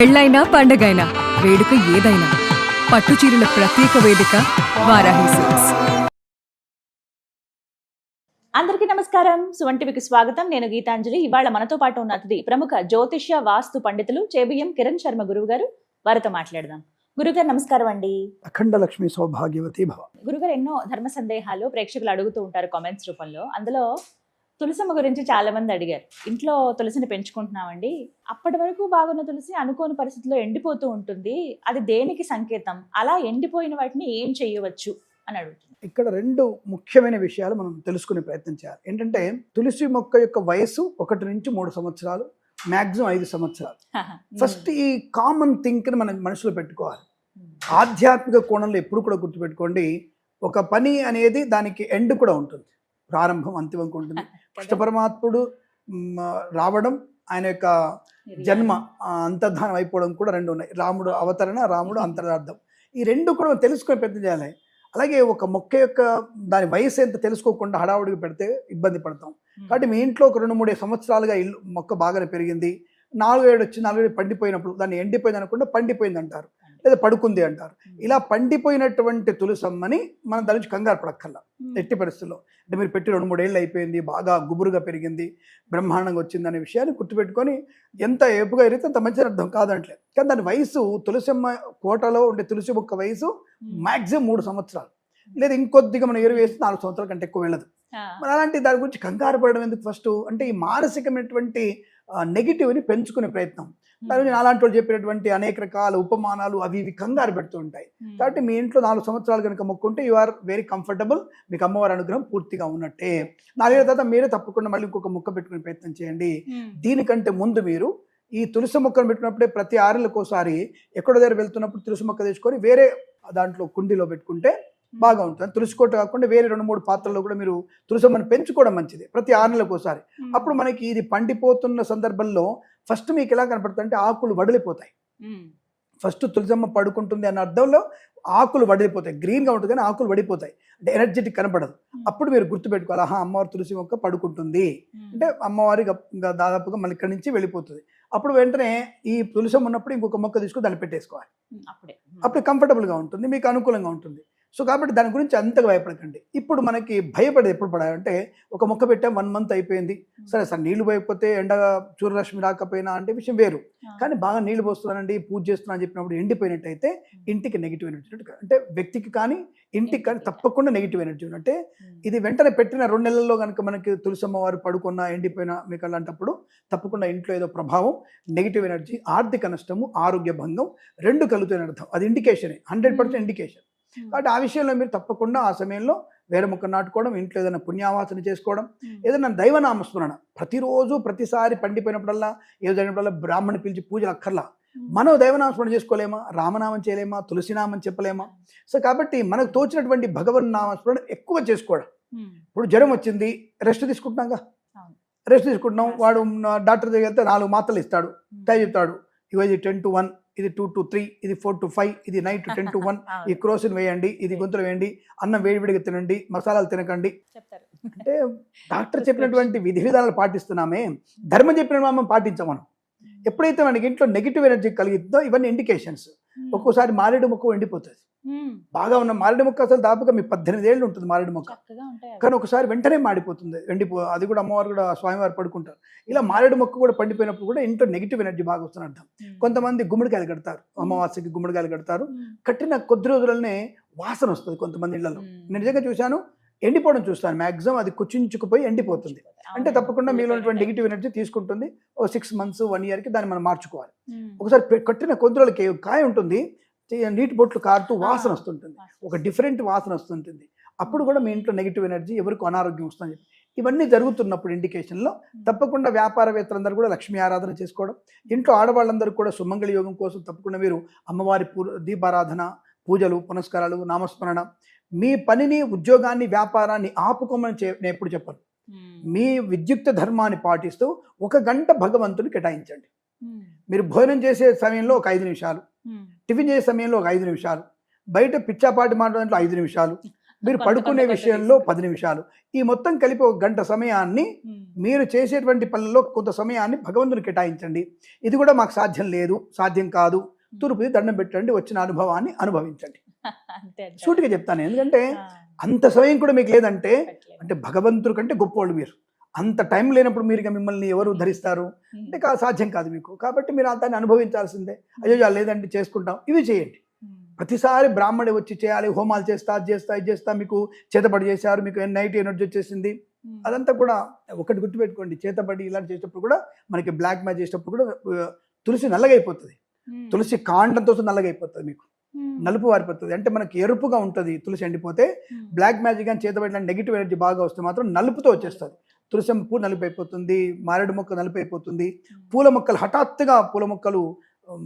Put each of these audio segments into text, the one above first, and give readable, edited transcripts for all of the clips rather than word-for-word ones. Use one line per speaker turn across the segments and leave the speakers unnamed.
పెళ్ళైనా పండగైనా వేడుక ఏదైనా పట్టుచీరల ప్రత్యేక వేదిక వారాహి సిల్క్స్.
అందరికీ నమస్కారం. సుమన్ టీవీకి స్వాగతం. నేను గీతాంజలి. ఇవాళ మనతో పాటు ఉన్న అతిథి ప్రముఖ జ్యోతిష్య వాస్తు పండితులు చేబియ్యం కిరణ్ శర్మ గురువు గారు. వారితో మాట్లాడదాం. గురుగారు నమస్కారం అండి.
అఖండ లక్ష్మి సౌభాగ్యవతి భవ.
గురుగారు ఎన్నో ధర్మ సందేహాలు ప్రేక్షకులు అడుగుతూ ఉంటారు కామెంట్స్ రూపంలో. అందులో తులసమ్మ గురించి చాలా మంది అడిగారు. ఇంట్లో తులసిని పెంచుకుంటున్నామండి, అప్పటి వరకు బాగున్న తులసి అనుకోని పరిస్థితిలో ఎండిపోతూ ఉంటుంది, అది దేనికి సంకేతం, అలా ఎండిపోయిన వాటిని ఏం చేయవచ్చు అని అడుగుతుంది.
ఇక్కడ రెండు ముఖ్యమైన విషయాలు మనం తెలుసుకునే ప్రయత్నం చేయాలి. ఏంటంటే తులసి మొక్క యొక్క వయసు 1 నుంచి 3 సంవత్సరాలు, మ్యాక్సిమం 5 సంవత్సరాలు. ఫస్ట్ ఈ కామన్ థింక్ని మనం మనసులో పెట్టుకోవాలి. ఆధ్యాత్మిక కోణంలో ఎప్పుడు కూడా గుర్తుపెట్టుకోండి, ఒక పని అనేది దానికి ఎండ్ కూడా ఉంటుంది, ప్రారంభం అంతిమంగా ఉంటుంది. కృష్ణ పరమాత్ముడు రావడం, ఆయన యొక్క జన్మ అంతర్ధానం అయిపోవడం కూడా రెండు ఉన్నాయి. రాముడు అవతరణ, రాముడు అంతరార్థం. ఈ రెండు కూడా తెలుసుకునే ప్రయత్నం చేయాలి. అలాగే ఒక మొక్క యొక్క దాని వయసు ఎంత తెలుసుకోకుండా హడావుడికి పెడితే ఇబ్బంది పడతాం. కాబట్టి మీ ఇంట్లో ఒక 2-3 సంవత్సరాలుగా ఇల్లు మొక్క బాగానే పెరిగింది, 4-7 వచ్చి 4 పండిపోయినప్పుడు దాన్ని ఎండిపోయింది అనకుండా పండిపోయింది అంటారు, లేదా పడుకుంది అంటారు. ఇలా పండిపోయినటువంటి తులసమ్మని మనం దాని నుంచి కంగారు పడక్కల్లా ఎట్టి పరిస్థితుల్లో. అంటే మీరు పెట్టి 2-3 ఏళ్ళు అయిపోయింది, బాగా గుబురుగా పెరిగింది, బ్రహ్మాండంగా వచ్చింది అనే విషయాన్ని గుర్తుపెట్టుకొని ఎంత ఏపుగా ఎరిగితే అంత మంచి అర్థం కాదంటలేదు. కానీ దాని వయసు, తులసమ్మ కోటలో ఉండే తులసి మొక్క వయసు మ్యాక్సిమం 3 సంవత్సరాలు, లేదా ఇంకొద్దిగా మనం ఎరువు వేస్తే 4 సంవత్సరాల కంటే ఎక్కువ వెళ్ళదు. మరి అలాంటి దాని గురించి కంగారు పడడం ఎందుకు? ఫస్ట్ అంటే ఈ మానసికమైనటువంటి నెగిటివ్ని పెంచుకునే ప్రయత్నం. దాని గురించి అలాంటి వాళ్ళు చెప్పినటువంటి అనేక రకాల ఉపమానాలు అవి ఇవి కంగారు పెడుతూ ఉంటాయి. కాబట్టి మీ ఇంట్లో 4 సంవత్సరాలు కనుక మొక్కుంటే యు ఆర్ వెరీ కంఫర్టబుల్, మీకు అమ్మవారి అనుగ్రహం పూర్తిగా ఉన్నట్టే. 4 ఏళ్ళ తర్వాత మీరే తప్పకుండా మళ్ళీ ఇంకొక మొక్క పెట్టుకునే ప్రయత్నం చేయండి. దీనికంటే ముందు మీరు ఈ తులసి మొక్కను పెట్టినప్పుడే ప్రతి 6 నెలలకోసారి ఎక్కడో దగ్గర వెళ్తున్నప్పుడు తులసి మొక్క తెచ్చుకొని వేరే దాంట్లో కుండీలో పెట్టుకుంటే బాగా ఉంటుంది. తులసి కోట కాకుండా వేరే 2-3 పాత్రల్లో కూడా మీరు తులసమ్మని పెంచుకోవడం మంచిది ప్రతి 6 నెలలకోసారి. అప్పుడు మనకి ఇది పండిపోతున్న సందర్భంలో ఫస్ట్ మీకు ఎలా కనపడుతుంది అంటే ఆకులు వడిలిపోతాయి. ఫస్ట్ తులసమ్మ పడుకుంటుంది అన్న అర్థంలో ఆకులు వడిలిపోతాయి, గ్రీన్గా ఉంటుంది కానీ ఆకులు వడిపోతాయి, అంటే ఎనర్జెటిక్ కనపడదు. అప్పుడు మీరు గుర్తుపెట్టుకోవాలి, అమ్మవారి తులసి మొక్క పడుకుంటుంది అంటే అమ్మవారి దాదాపుగా మళ్ళీ ఇక్కడి నుంచి వెళ్ళిపోతుంది. అప్పుడు వెంటనే ఈ తులసమ్మ ఉన్నప్పుడు ఇంకొక మొక్క తీసుకుని దాన్ని పెట్టేసుకోవాలి. అప్పుడు కంఫర్టబుల్గా ఉంటుంది, మీకు అనుకూలంగా ఉంటుంది. సో కాబట్టి దాని గురించి అంతగా భయపడకండి. ఇప్పుడు మనకి భయపడేది ఎప్పుడు పడాలంటే, ఒక మొక్క పెట్టాం 1 మంత్ అయిపోయింది, సరే సార్ నీళ్లు పోయకపోతే ఎండ సూర్యరశ్మి రాకపోయినా అంటే విషయం వేరు. కానీ బాగా నీళ్లు పోస్తున్నానండి, పూజ చేస్తున్నా అని చెప్పినప్పుడు ఎండిపోయినట్టయితే ఇంటికి నెగిటివ్ ఎనర్జీ ఉన్నట్టు, అంటే వ్యక్తికి కానీ ఇంటికి కానీ తప్పకుండా నెగిటివ్ ఎనర్జీ ఉన్నట్టే. ఇది వెంటనే పెట్టిన 2 నెలల్లో కనుక మనకి తులసమ్మ వారు పడుకున్నా ఎండిపోయినా మీకు అలాంటప్పుడు తప్పకుండా ఇంట్లో ఏదో ప్రభావం, నెగిటివ్ ఎనర్జీ, ఆర్థిక నష్టము, ఆరోగ్య భంగం 2 కలుగుతాయని అర్థం. అది ఇండికేషనే, 100% ఇండికేషన్. కాబట్టి ఆ విషయంలో మీరు తప్పకుండా ఆ సమయంలో వేరే మొక్క నాటుకోవడం, ఇంట్లో ఏదైనా పుణ్యావాసన చేసుకోవడం, ఏదైనా దైవనామస్మరణ ప్రతిరోజు ప్రతిసారి పండిపోయినప్పుడల్లా ఏదో జరిగినప్పుడల్లా బ్రాహ్మణి పిలిచి పూజలు అక్కర్లా. మనం దైవనామస్మరణ చేసుకోలేమా, రామనామం చేయలేమా, తులసినామం చెప్పలేమా? సో కాబట్టి మనకు తోచినటువంటి భగవన్ నామస్మరణ ఎక్కువ చేసుకోవడం. ఇప్పుడు జ్వరం వచ్చింది, రెస్ట్ తీసుకుంటున్నాగా, రెస్ట్ తీసుకుంటున్నాం, వాడు డాక్టర్ దగ్గర వెళ్తే 4 మాత్రలు ఇస్తాడు, టైం చెప్తాడు, ఇగో ఇది 10 to 1, ఇది 2 to 3, ఇది 4 to 5, ఇది నైట్ 10 to 1, ఈ క్రోసిన్ వేయండి, ఇది గొంతులు వేయండి, అన్నం వేడివిడిగా తినండి, మసాలాలు తినకండి. అంటే డాక్టర్ చెప్పినటువంటి విధి విధానాలు పాటిస్తున్నామే, ధర్మం చెప్పిన మనం పాటించాం. మనం ఎప్పుడైతే మనకి ఇంట్లో నెగిటివ్ ఎనర్జీ కలిగిద్దో ఇవన్నీ ఇండికేషన్స్. ఒక్కోసారి మారేడు మొక్క ఎండిపోతుంది, బాగా ఉన్న మారేడు మొక్క అసలు దాదాపుగా మీ 18 ఏళ్ళు ఉంటుంది మారేడు మొక్క, కానీ ఒకసారి వెంటనే మాడిపోతుంది, అది కూడా అమ్మవారు కూడా స్వామివారు పడుకుంటారు. ఇలా మారేడు మొక్క కూడా పండిపోయినప్పుడు కూడా ఇంట్లో నెగిటివ్ ఎనర్జీ బాగా వస్తుంది అర్థం. కొంతమంది గుమ్మడికాయలు కడతారు, అమావాస్యకి గుమ్మడికాయలు కడతారు, కట్టిన కొద్ది రోజులనే వాసన వస్తుంది కొంతమంది ఇళ్లలో. నేను నిజంగా చూశాను, ఎండిపోవడం చూస్తాను, మ్యాక్సిమం అది కుచించుకుపోయి ఎండిపోతుంది. అంటే తప్పకుండా మీలో ఉన్నటువంటి నెగిటివ్ ఎనర్జీ తీసుకుంటుంది. ఒక 6 months 1 yearకి దాన్ని మనం మార్చుకోవాలి. ఒకసారి కట్టిన కొద్ది రోజులకి కాయ ఉంటుంది, నీటి బొట్లు కారుతూ వాసన వస్తుంటుంది, ఒక డిఫరెంట్ వాసన వస్తుంటుంది. అప్పుడు కూడా మీ ఇంట్లో నెగిటివ్ ఎనర్జీ, ఎవరికి అనారోగ్యం వస్తుందని చెప్పి ఇవన్నీ జరుగుతున్నప్పుడు ఇండికేషన్లో తప్పకుండా వ్యాపారవేత్తలందరూ కూడా లక్ష్మీ ఆరాధన చేసుకోవడం, ఇంట్లో ఆడవాళ్ళందరూ కూడా సుమంగళ యోగం కోసం తప్పకుండా మీరు అమ్మవారి దీపారాధన, పూజలు, పునస్కారాలు, నామస్మరణ. మీ పనిని, ఉద్యోగాన్ని, వ్యాపారాన్ని ఆపుకోమని నేను ఎప్పుడు చెప్పను. మీ విద్యుక్త ధర్మాన్ని పాటిస్తూ 1 గంట భగవంతుని కేటాయించండి. మీరు భోజనం చేసే సమయంలో ఒక 5 నిమిషాలు, టిఫిన్ చేసే సమయంలో ఒక 5 నిమిషాలు, బయట పిచ్చాపాటి మాట్లాడడంలో 5 నిమిషాలు, మీరు పడుకునే విషయంలో 10 నిమిషాలు, ఈ మొత్తం కలిపి ఒక గంట సమయాన్ని మీరు చేసేటువంటి పనుల్లో కొంత సమయాన్ని భగవంతుని కేటాయించండి. ఇది కూడా మాకు సాధ్యం లేదు, సాధ్యం కాదు, తూర్పుది దండం పెట్టండి, వచ్చిన అనుభవాన్ని అనుభవించండి. సూటిగా చెప్తాను, ఎందుకంటే అంత సమయం కూడా మీకు లేదంటే అంటే భగవంతుడి కంటే గొప్పవాళ్ళు మీరు. అంత టైం లేనప్పుడు మీరు మిమ్మల్ని ఎవరు ధరిస్తారు అంటే సాధ్యం కాదు మీకు. కాబట్టి మీరు దాన్ని అనుభవించాల్సిందే. అయ్యో లేదండి చేసుకుంటాం, ఇవి చేయండి. ప్రతిసారి బ్రాహ్మణి వచ్చి చేయాలి, హోమాలు చేస్తా, అది చేస్తా, ఇది చేస్తా, మీకు చేతబడి చేశారు, మీకు నైట్ ఎనర్జీ వచ్చేసింది, అదంతా కూడా ఒకటి గుర్తుపెట్టుకోండి. చేతబడి ఇలాంటి చేసేటప్పుడు కూడా మనకి బ్లాక్ మ్యాచ్ చేసేటప్పుడు కూడా తులసి నల్లగైపోతుంది, తులసి కాండంతో నల్లగైపోతుంది, మీకు నలుపు వారిపోతుంది. అంటే మనకి ఎరుపుగా ఉంటుంది తులసి ఎండిపోతే. బ్లాక్ మ్యాజిక్ కానీ చేతబడి నెగిటివ్ ఎనర్జీ బాగా వస్తే మాత్రం నలుపుతో వచ్చేస్తుంది. తులసి పువ్వు నలుపు అయిపోతుంది, మారేడు మొక్క నలుపు అయిపోతుంది, పూల మొక్కలు హఠాత్తుగా పూల మొక్కలు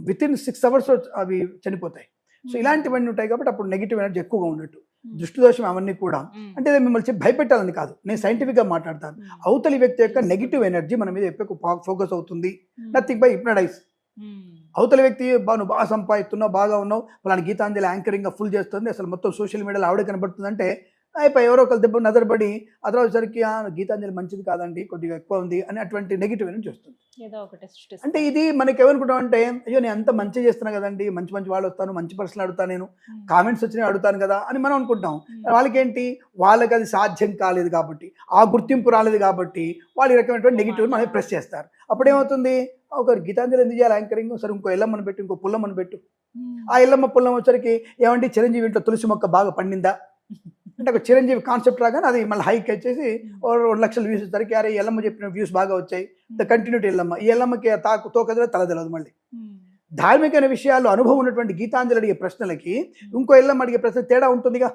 వితిన్ 6 hours అవి చనిపోతాయి. సో ఇలాంటివన్నీ ఉంటాయి కాబట్టి అప్పుడు నెగిటివ్ ఎనర్జీ ఎక్కువగా ఉన్నట్టు. దృష్టి దోషం అవన్నీ కూడా అంటే మిమ్మల్ని చెప్పి భయపెట్టాలని కాదు, నేను సైంటిఫిక్గా మాట్లాడతాను. అవతలి వ్యక్తి యొక్క నెగిటివ్ ఎనర్జీ మన మీద ఎక్కువ ఫోకస్ అవుతుంది. Nothing by hypnotise. అవతల వ్యక్తి నువ్వు బాగా సంపాదిస్తున్నావు, బాగా ఉన్నావు, వాళ్ళని గీతాంజలి యాంకరింగ్గా ఫుల్ చేస్తుంది, అసలు మొత్తం సోషల్ మీడియాలో ఆవిడే కనబడుతుంది అంటే అయిపోయి ఎవరో ఒకరు దెబ్బ నజరపడి అదరసరికి గీతాంజలి మంచిది కాదండి, కొద్దిగా ఎక్కువ ఉంది అని అటువంటి నెగిటివ్ అని చూస్తుంది. అంటే ఇది మనకి ఏమనుకుంటాం అంటే అయ్యో నేను అంత మంచి చేస్తున్నా కదండి, మంచి మంచి వాళ్ళు వస్తాను, మంచి పర్సనల్ అడుగుతాను, నేను కామెంట్స్ వచ్చినాయి అడుగుతాను కదా అని మనం అనుకుంటాం. వాళ్ళకేంటి, వాళ్ళకి అది సాధ్యం కాలేదు కాబట్టి, ఆ గుర్తింపు రాలేదు కాబట్టి వాళ్ళు ఈ రకమైనటువంటి నెగిటివ్ మనకి ప్రెస్ చేస్తారు. అప్పుడేమవుతుంది, ఒకరు గీతాంజలి ఎందుకు చేయాలి యాంకరింగ్, సరే ఇంకో ఎల్లమ్మను పెట్టు, ఇంకో పుల్లమ్మను పెట్టు. ఆ ఎల్లమ్మ పుల్లమ్మ వచ్చరికి ఏమంటే చిరంజీవి ఇంట్లో తులసి మొక్క బాగా పండిందా అంటే ఒక చిరంజీవి కాన్సెప్ట్ రాగానే అది మళ్ళీ హైక్ వచ్చేసి 2 లక్షల వ్యూస్ వచ్చరికి, అరే ఎల్లమ్మ చెప్పిన వ్యూస్ బాగా వచ్చాయి, ద కంటిన్యూటీ ఎల్లమ్మ. ఈ ఎల్లమ్మకి తోకదల తల తెలియదు. మళ్ళీ ధార్మికమైన విషయాలు అనుభవం ఉన్నటువంటి గీతాంజలి అడిగే ప్రశ్నలకి ఇంకో ఎల్లమ్మ అడిగే ప్రశ్న తేడా ఉంటుందిగా.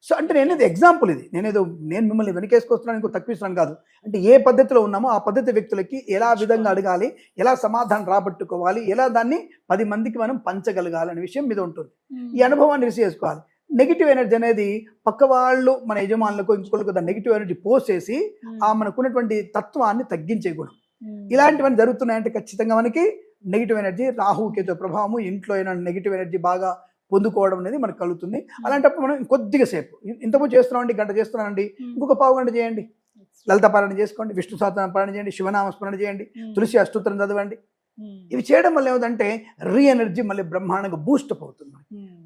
సో అంటే నేనేది ఎగ్జాంపుల్, ఇది నేను మిమ్మల్ని వెనకేసుకొస్తున్నాను, ఇంకో తక్కువిస్తున్నాను కాదు. అంటే ఏ పద్ధతిలో ఉన్నామో ఆ పద్ధతి వ్యక్తులకి ఎలా విధంగా అడగాలి, ఎలా సమాధానం రాబట్టుకోవాలి, ఎలా దాన్ని 10 మందికి మనం పంచగలగాలి అనే విషయం మీద ఉంటుంది. ఈ అనుభవాన్ని రిసీవ్ చేసుకోవాలి. నెగిటివ్ ఎనర్జీ అనేది పక్క వాళ్ళు మన యజమానులకు ఇంకొకరికి దాని నెగిటివ్ ఎనర్జీ పోస్ట్ చేసి ఆ మనకున్నటువంటి తత్వాన్ని తగ్గించే గుణం. ఇలాంటివన్నీ జరుగుతున్నాయంటే ఖచ్చితంగా మనకి నెగిటివ్ ఎనర్జీ, రాహుకేతు ప్రభావము, ఇంట్లో అయినా నెగిటివ్ ఎనర్జీ బాగా పొందుకోవడం అనేది మనకు కలుగుతుంది. అలాంటప్పుడు మనం కొద్దిగా సేపు, ఇంతకుముందు చేస్తున్నామండి, గంట చేస్తున్నానండి, ఇంకొక పావు గంట చేయండి, లలిత పారాయణ చేసుకోండి, విష్ణు సహస్రనామ పారాయణ చేయండి, శివనామస్మరణ చేయండి, తులసి అష్టోత్తరం చదవండి. ఇవి చేయడం వల్ల ఏమిటంటే రీ ఎనర్జీ మళ్ళీ బ్రహ్మాండంగా బూస్టప్ అవుతుంది,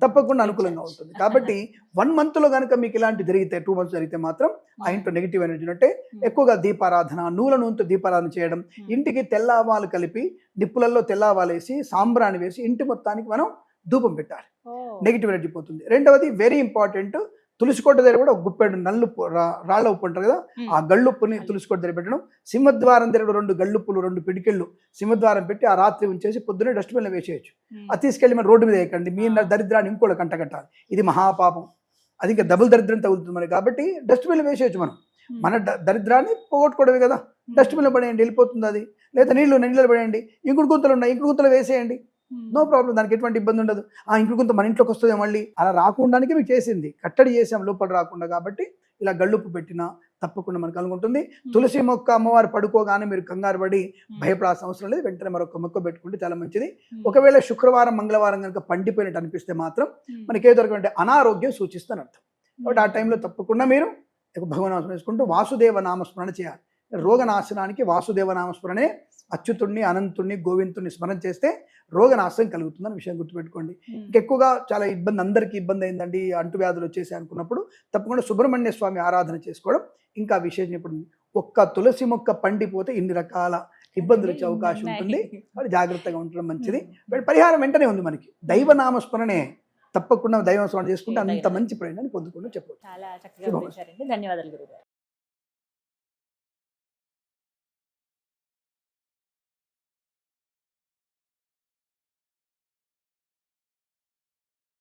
తప్పకుండా అనుకూలంగా ఉంటుంది. కాబట్టి 1 monthలో కనుక మీకు ఇలాంటి జరిగితే, 2 months జరిగితే మాత్రం ఆ ఇంట్లో నెగిటివ్ ఎనర్జీ అంటే ఎక్కువగా దీపారాధన, నూనెతో దీపారాధన చేయడం, ఇంటికి తెల్లావాలు కలిపి నిప్పులలో తెల్లావాలు వేసి సాంబ్రాణి వేసి ఇంటి మొత్తానికి మనం ధూపం పెట్టాలి, నెగిటివ్ ఎనర్జీ పోతుంది. రెండవది వెరీ ఇంపార్టెంట్, తులసికోట దగ్గర కూడా ఒక గుప్పెడు నల్లుప్పు, రాళ్ళ ఉప్పు అంటారు కదా, ఆ గళ్ళుప్పుని తులసికోట దగ్గర పెట్టడం. సింహద్వారం దగ్గర 2 గళ్ళుప్పులు, 2 పిడికిళ్ళు సింహద్వారం పెట్టి ఆ రాత్రి ఉంచేసి పొద్దున్నే డస్ట్బిన్లో వేసేయచ్చు. అది తీసుకెళ్ళి మన రోడ్డు మీద వేయకండి, మీ దరిద్రాన్ని ఇంకోటి కంటగట్టాలి, ఇది మహాపాపం, అది ఇంకా డబుల్ దరిద్రం తగులుతుంది మనకి. కాబట్టి డస్ట్బిన్లో వేసేయచ్చు, మనం మన దరిద్రాన్ని పోగొట్టుకోవడమే కదా. డస్ట్బిన్లో పడేయండి, వెళ్ళిపోతుంది అది. లేదా నీళ్ళు పడేయండి, ఇంకుడు గుంతలు ఉన్నాయి, ఇంకుడు గుంతలు వేసేయండి, నో ప్రాబ్లం, దానికి ఎటువంటి ఇబ్బంది ఉండదు. ఇంకుడు గుంత మన ఇంట్లోకి వస్తుంది, మళ్ళీ అలా రాకుండానికే మీకు చేసింది, కట్టడి చేసాం లోపల రాకుండా. కాబట్టి ఇలా గళ్ళుప్పు పెట్టినా తప్పకుండా మనకు అనుకుంటుంది. తులసి మొక్క అమ్మవారు పడుకోగానే మీరు కంగారు పడి భయపడాల్సిన అవసరం లేదు, వెంటనే మరొక మొక్క పెట్టుకుంటే చాలా మంచిది. ఒకవేళ శుక్రవారం మంగళవారం కనుక పండిపోయినట్టు అనిపిస్తే మాత్రం మనకి ఏదో రకమైన అనారోగ్యం సూచిస్తాను అర్థం. కాబట్టి ఆ టైంలో తప్పకుండా మీరు భగవనామస్మరణ చేసుకుంటూ వాసుదేవ నామస్మరణ చేయాలి. రోగనాశనానికి వాసుదేవ నామస్మరణే అచ్యుతుణ్ణి, అనంతుణ్ణి, గోవింతుణ్ణి స్మరణ చేస్తే రోగనాశనం కలుగుతుందని విషయం గుర్తుపెట్టుకోండి. ఇంకెక్కువగా చాలా ఇబ్బంది, అందరికీ ఇబ్బంది అయిందండి, అంటువ్యాధులు వచ్చేసి అనుకున్నప్పుడు తప్పకుండా సుబ్రహ్మణ్య స్వామి ఆరాధన చేసుకోవడం ఇంకా విశేషం. ఇప్పుడు ఒక్క తులసి మొక్క పండిపోతే ఇన్ని రకాల ఇబ్బందులు వచ్చే అవకాశం ఉంటుంది, మరి జాగ్రత్తగా ఉండడం మంచిది. పరిహారం వెంటనే ఉంది మనకి, దైవనామస్మరణే తప్పకుండా దైవస్మరణ చేసుకుంటే అంత మంచి ప్రయోజనాన్ని పొందుకుంటూ చెప్పవచ్చు.
చాలా చక్కగా ధన్యవాదాలు గురుగారు.